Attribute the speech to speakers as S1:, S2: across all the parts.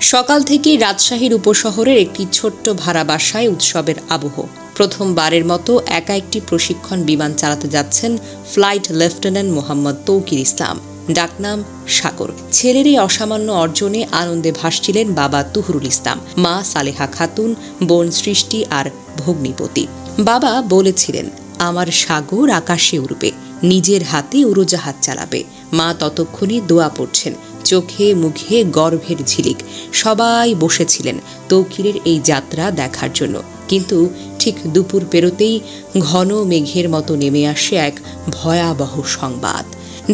S1: সকাল থেকেই রাজশাহীর উপশহরের একটি ছোট্ট ভাড়া বাসায় উৎসবের আবহ। প্রথমবারের মতো একা একটি প্রশিক্ষণ বিমান চালাতে যাচ্ছেন ফ্লাইট লেফটেন্যান্ট মোহাম্মদ তৌকির ইসলাম, ডাকনাম সাগর। ছেলের এই অসামান্য অর্জনে আনন্দে ভাসছিলেন বাবা তুহরুল ইসলাম, মা সালেহা খাতুন, বোন সৃষ্টি আর ভগ্নিপতি। বাবা বলেছিলেন, আমার সাগর আকাশে উড়বে, নিজের হাতে উড়োজাহাজ চালাবে। মা ততক্ষণে দোয়া পড়ছেন, চোখে মুখে গর্ভের ঝিলিক। সবাই বসেছিলেন তৌকিরের এই যাত্রা দেখার জন্য। কিন্তু ঠিক দুপুর পেরোতেই ঘন মেঘের মতো নেমে আসে এক ভয়াবহ সংবাদ।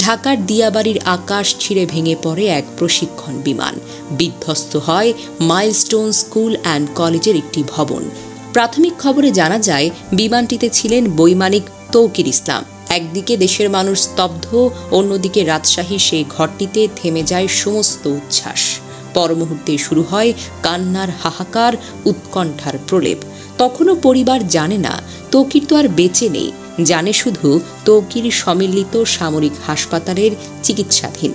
S1: ঢাকার দিয়াবাড়ির আকাশ ছিঁড়ে ভেঙে পড়ে এক প্রশিক্ষণ বিমান। বিধ্বস্ত হয় মাইলস্টোন স্কুল অ্যান্ড কলেজের একটি ভবন। প্রাথমিক খবরে জানা যায়, বিমানটিতে ছিলেন বৈমানিক তৌকির ইসলাম। একদিকে দেশের মানুষ স্তব্ধ, অন্যদিকে রাজশাহী সেই ঘরটিতে থেমে যায় সমস্ত উচ্ছ্বাস। পর মুহূর্তে শুরু হয় কান্নার হাহাকার, উৎকণ্ঠার প্রলেপ। তখনও পরিবার জানে না তৌকির তো আর বেঁচে নেই, জানে শুধু তৌকির সম্মিলিত সামরিক হাসপাতালের চিকিৎসাধীন।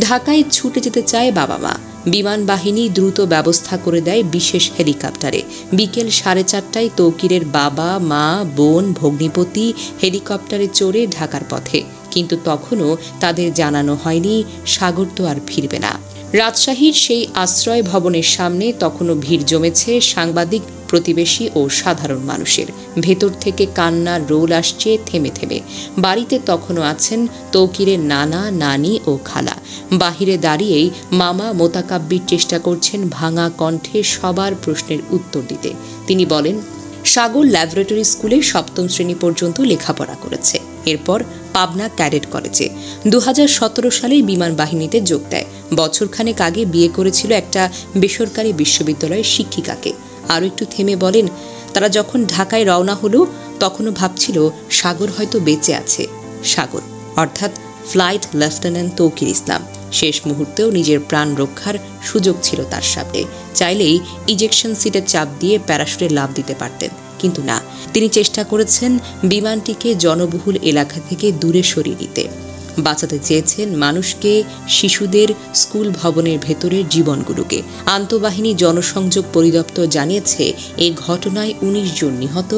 S1: ঢাকায় ছুটে যেতে চায় বাবা মা। বিমান বাহিনী দ্রুত ব্যবস্থা করে দেয় বিশেষ হেলিকপ্টারে। বিকেল 4:30টায় তৌকিরের বাবা মা বোন ভগ্নিপতি হেলিকপ্টারে চড়ে ঢাকার পথে। কিন্তু তখনও তাদের জানানো হয়নি সাগর তো আর ফিরবে না। রাজশাহীর সেই আশ্রয় ভবনের সামনে তখনও ভিড় জমেছে সাংবাদিক, প্রতিবেশী ও সাধারণ মানুষের। ভেতর থেকে কান্নার রোল আসছে থেমে থেমে। বাড়িতে তখনও আছেন তৌকিরের নানা, নানি ও খালা। বাহিরে দাঁড়িয়েই মামা মোতাকাব্বির চেষ্টা করছেন ভাঙা কণ্ঠে সবার প্রশ্নের উত্তর দিতে। তিনি বলেন, সাগর ল্যাবরেটরি স্কুলে 7ম শ্রেণী পর্যন্ত লেখাপড়া করেছে। এরপর পাবনা ক্যাডেট কলেজে 2017 সালে বিমান বাহিনীতে যোগ দেয়। বছরখানেক আগে বিয়ে করেছিল একটা বেসরকারি বিশ্ববিদ্যালয়ের শিক্ষিকাকে। আরও একটু থেমে বলেন, তারা যখন ঢাকায় রওনা হলো তখনও ভাবছিল সাগর হয়তো বেঁচে আছে। সাগর অর্থাৎ ফ্লাইট লেফটেন্যান্ট তৌকির ইসলাম। শেষ মুহূর্তেও নিজের প্রাণ রক্ষার সুযোগ ছিল তার সামনে। চাইলেই ইজেকশন সিটে চাপ দিয়ে প্যারাশুটে লাফ দিতে পারতেন, কিন্তু না, তিনি চেষ্টা করেছেন বিমানটিকে জনবহুল এলাকা থেকে দূরে সরিয়ে দিতে। বাঁচাতে চেয়েছেন মানুষকে, শিশুদের, স্কুল ভবনের ভেতরের জীবনগুলোকে। আন্তঃবাহিনী জনসংযোগ পরিদপ্তর জানিয়েছে, এই ঘটনায় 19 জন নিহত,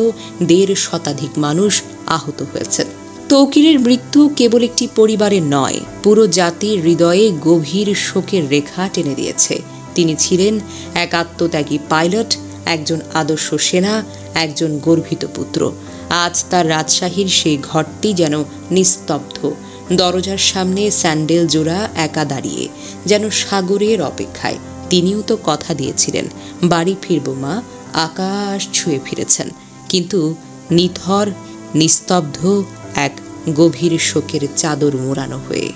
S1: 1.5 শতাধিক মানুষ আহত হয়েছেন। তৌকিরের মৃত্যু কেবল একটি পরিবারের নয়, পুরো জাতির হৃদয়ে গভীর শোকের রেখা টেনে দিয়েছে। তিনি ছিলেন এক আত্মত্যাগী পাইলট, একজন আদর্শ সেনা, একজন গর্বিত পুত্র। আজ তার রাজশাহীর সেই ঘরটি যেন নিস্তব্ধ। দরজার সামনে স্যান্ডেল জোড়া একা দাঁড়িয়ে, যেন সাগরের অপেক্ষায়। তিনিও তো কথা দিয়েছিলেন, বাড়ি ফিরব মা। আকাশ ছুঁয়ে ফিরেছেন, কিন্তু নিথর, নিস্তব্ধ, এক গভীর শোকের চাদর মোড়ানো হয়ে।